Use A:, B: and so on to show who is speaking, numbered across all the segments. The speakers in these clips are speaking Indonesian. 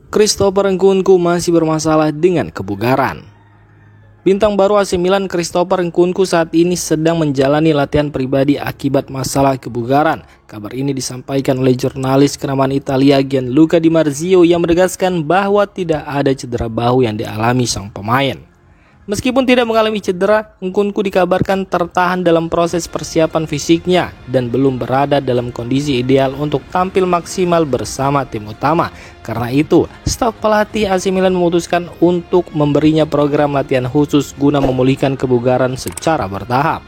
A: Christopher Nkunku masih bermasalah dengan kebugaran. Bintang baru AC Milan Christopher Nkunku saat ini sedang menjalani latihan pribadi akibat masalah kebugaran. Kabar ini disampaikan oleh jurnalis kenamaan Italia Gianluca Di Marzio yang menegaskan bahwa tidak ada cedera bahu yang dialami sang pemain. Meskipun tidak mengalami cedera, Nkunku dikabarkan tertahan dalam proses persiapan fisiknya dan belum berada dalam kondisi ideal untuk tampil maksimal bersama tim utama. Karena itu, staf pelatih AC Milan memutuskan untuk memberinya program latihan khusus guna memulihkan kebugaran secara bertahap.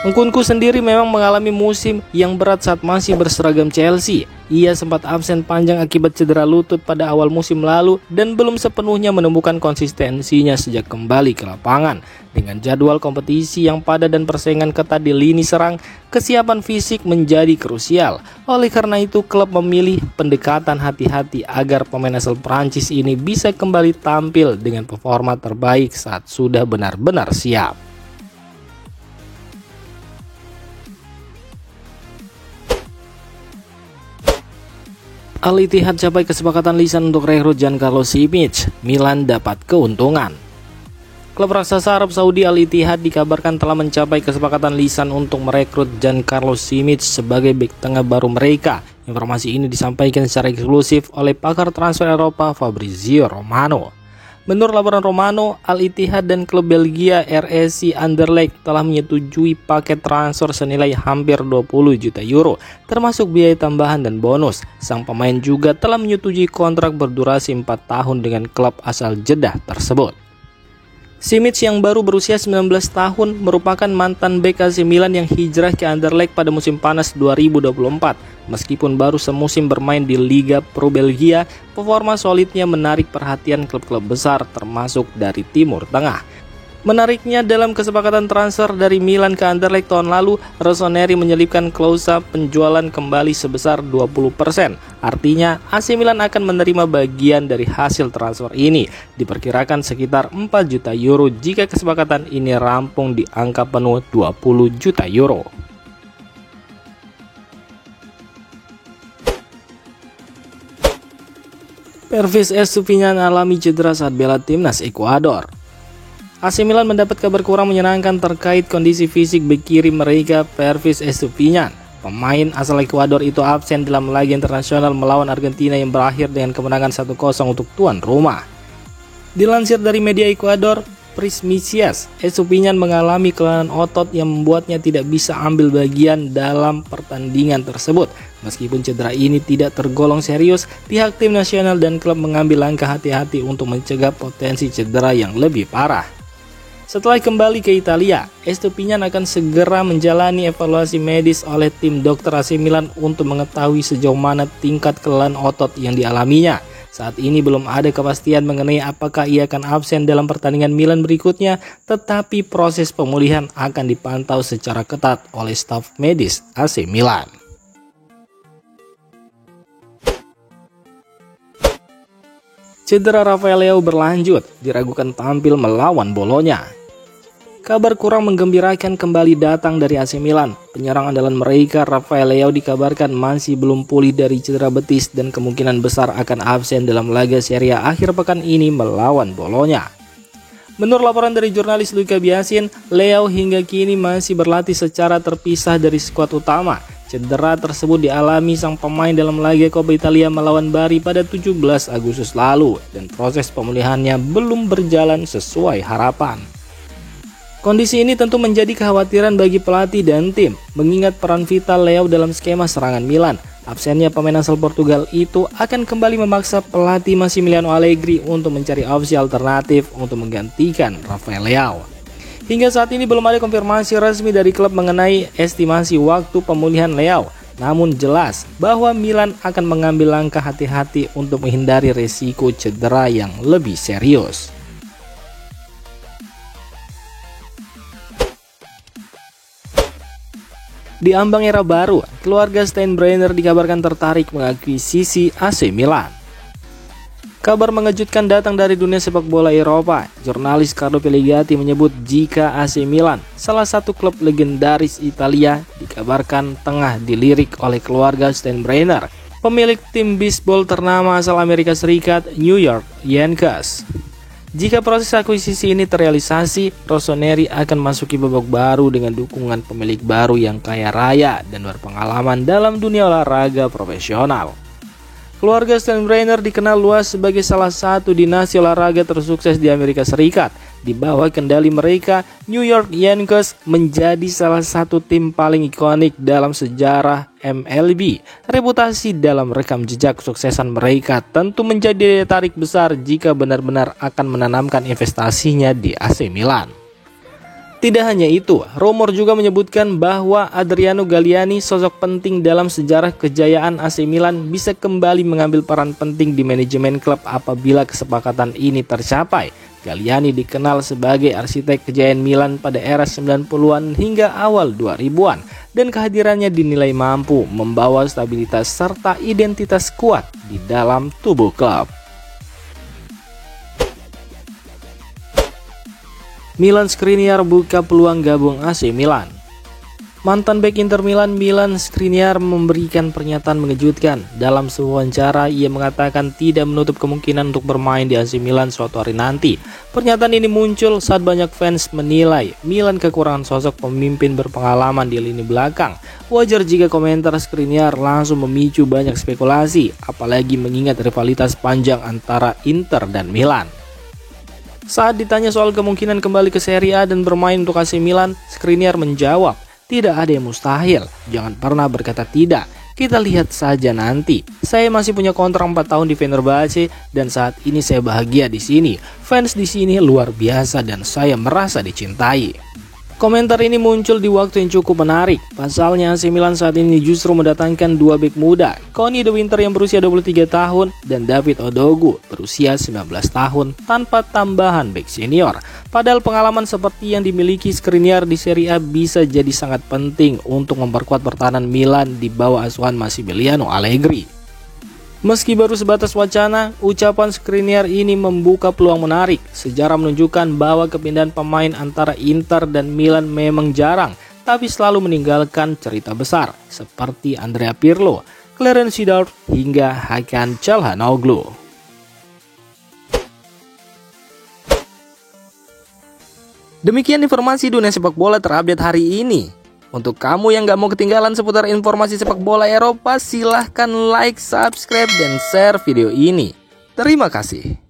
A: Nkunku sendiri memang mengalami musim yang berat saat masih berseragam Chelsea. Ia sempat absen panjang akibat cedera lutut pada awal musim lalu dan belum sepenuhnya menemukan konsistensinya sejak kembali ke lapangan. Dengan jadwal kompetisi yang padat dan persaingan ketat di lini serang, kesiapan fisik menjadi krusial. Oleh karena itu, klub memilih pendekatan hati-hati agar pemain asal Prancis ini bisa kembali tampil dengan performa terbaik saat sudah benar-benar siap. Al-Ittihad capai kesepakatan lisan untuk rekrut Giancarlo Simic. Milan dapat keuntungan. Klub raksasa Arab Saudi Al-Ittihad dikabarkan telah mencapai kesepakatan lisan untuk merekrut Giancarlo Simic sebagai bek tengah baru mereka. Informasi ini disampaikan secara eksklusif oleh pakar transfer Eropa Fabrizio Romano. Menurut laporan Romano, Al-Ittihad dan klub Belgia RSC Anderlecht telah menyetujui paket transfer senilai hampir 20 juta euro, termasuk biaya tambahan dan bonus. Sang pemain juga telah menyetujui kontrak berdurasi 4 tahun dengan klub asal Jeddah tersebut. Simic yang baru berusia 19 tahun merupakan mantan bek AC Milan yang hijrah ke Anderlecht pada musim panas 2024. Meskipun baru semusim bermain di Liga Pro Belgia, performa solidnya menarik perhatian klub-klub besar termasuk dari Timur Tengah. Menariknya, dalam kesepakatan transfer dari Milan ke Anderlecht tahun lalu, Rossoneri menyelipkan klausa penjualan kembali sebesar 20%. Artinya, AC Milan akan menerima bagian dari hasil transfer ini. Diperkirakan sekitar 4 juta euro jika kesepakatan ini rampung di angka penuh 20 juta euro. Pervis Estupiñán alami cedera saat bela timnas Ekuador. AC Milan mendapat kabar kurang menyenangkan terkait kondisi fisik bek kiri mereka Pervis Estupiñán. Pemain asal Ekuador itu absen dalam laga internasional melawan Argentina yang berakhir dengan kemenangan 1-0 untuk tuan rumah. Dilansir dari media Ekuador, Prismicias, Estupiñán mengalami kelainan otot yang membuatnya tidak bisa ambil bagian dalam pertandingan tersebut. Meskipun cedera ini tidak tergolong serius, pihak tim nasional dan klub mengambil langkah hati-hati untuk mencegah potensi cedera yang lebih parah. Setelah kembali ke Italia, Estupiñán akan segera menjalani evaluasi medis oleh tim dokter AC Milan untuk mengetahui sejauh mana tingkat kelelahan otot yang dialaminya. Saat ini belum ada kepastian mengenai apakah ia akan absen dalam pertandingan Milan berikutnya, tetapi proses pemulihan akan dipantau secara ketat oleh staf medis AC Milan. Cedera Rafael Leao berlanjut, diragukan tampil melawan Bolonya. Kabar kurang menggembirakan kembali datang dari AC Milan. Penyerang andalan mereka Rafael Leao dikabarkan masih belum pulih dari cedera betis dan kemungkinan besar akan absen dalam laga Serie A akhir pekan ini melawan Bolonya. Menurut laporan dari jurnalis Luca Biasin, Leao hingga kini masih berlatih secara terpisah dari skuad utama. Cedera tersebut dialami sang pemain dalam laga Coppa Italia melawan Bari pada 17 Agustus lalu dan proses pemulihannya belum berjalan sesuai harapan. Kondisi ini tentu menjadi kekhawatiran bagi pelatih dan tim, mengingat peran vital Leao dalam skema serangan Milan. Absennya pemain asal Portugal itu akan kembali memaksa pelatih Massimiliano Allegri untuk mencari opsi alternatif untuk menggantikan Rafael Leao. Hingga saat ini belum ada konfirmasi resmi dari klub mengenai estimasi waktu pemulihan Leao. Namun jelas bahwa Milan akan mengambil langkah hati-hati untuk menghindari resiko cedera yang lebih serius. Di ambang era baru, keluarga Steinbrenner dikabarkan tertarik mengakuisisi AC Milan. Kabar mengejutkan datang dari dunia sepak bola Eropa. Jurnalis Carlo Pellegatti menyebut jika AC Milan, salah satu klub legendaris Italia, dikabarkan tengah dilirik oleh keluarga Steinbrenner. pemilik tim bisbol ternama asal Amerika Serikat, New York Yankees. Jika proses akuisisi ini terrealisasi, Rossoneri akan masuki babak baru dengan dukungan pemilik baru yang kaya raya dan berpengalaman dalam dunia olahraga profesional. Keluarga Steinbrenner dikenal luas sebagai salah satu dinasti olahraga tersukses di Amerika Serikat. Di bawah kendali mereka, New York Yankees menjadi salah satu tim paling ikonik dalam sejarah MLB. Reputasi dalam rekam jejak kesuksesan mereka tentu menjadi daya tarik besar jika benar-benar akan menanamkan investasinya di AC Milan. Tidak hanya itu, rumor juga menyebutkan bahwa Adriano Galliani, sosok penting dalam sejarah kejayaan AC Milan, bisa kembali mengambil peran penting di manajemen klub apabila kesepakatan ini tercapai. Galliani dikenal sebagai arsitek kejayaan Milan pada era 90-an hingga awal 2000-an, dan kehadirannya dinilai mampu membawa stabilitas serta identitas kuat di dalam tubuh klub. Milan Skriniar buka peluang gabung AC Milan. Mantan bek Inter Milan, Milan Skriniar memberikan pernyataan mengejutkan. Dalam sebuah wawancara, ia mengatakan tidak menutup kemungkinan untuk bermain di AC Milan suatu hari nanti. Pernyataan ini muncul saat banyak fans menilai Milan kekurangan sosok pemimpin berpengalaman di lini belakang. Wajar jika komentar Skriniar langsung memicu banyak spekulasi, apalagi mengingat rivalitas panjang antara Inter dan Milan. Saat ditanya soal kemungkinan kembali ke Serie A dan bermain untuk AC Milan, Skriniar menjawab, "Tidak ada yang mustahil, jangan pernah berkata tidak, kita lihat saja nanti. Saya masih punya kontrak 4 tahun di Fenerbahce dan saat ini saya bahagia di sini. Fans di sini luar biasa dan saya merasa dicintai." Komentar ini muncul di waktu yang cukup menarik. Pasalnya AC Milan saat ini justru mendatangkan dua bek muda, Conny De Winter yang berusia 23 tahun dan David Odogu berusia 19 tahun tanpa tambahan bek senior. Padahal pengalaman seperti yang dimiliki Skriniar di Serie A bisa jadi sangat penting untuk memperkuat pertahanan Milan di bawah asuhan Massimiliano Allegri. Meski baru sebatas wacana, ucapan Skriniar ini membuka peluang menarik. Sejarah menunjukkan bahwa kepindahan pemain antara Inter dan Milan memang jarang, tapi selalu meninggalkan cerita besar seperti Andrea Pirlo, Clarence Seedorf, hingga Hakan Çalhanoğlu. Demikian informasi dunia sepak bola terupdate hari ini. Untuk kamu yang gak mau ketinggalan seputar informasi sepak bola Eropa, silahkan like, subscribe, dan share video ini. Terima kasih.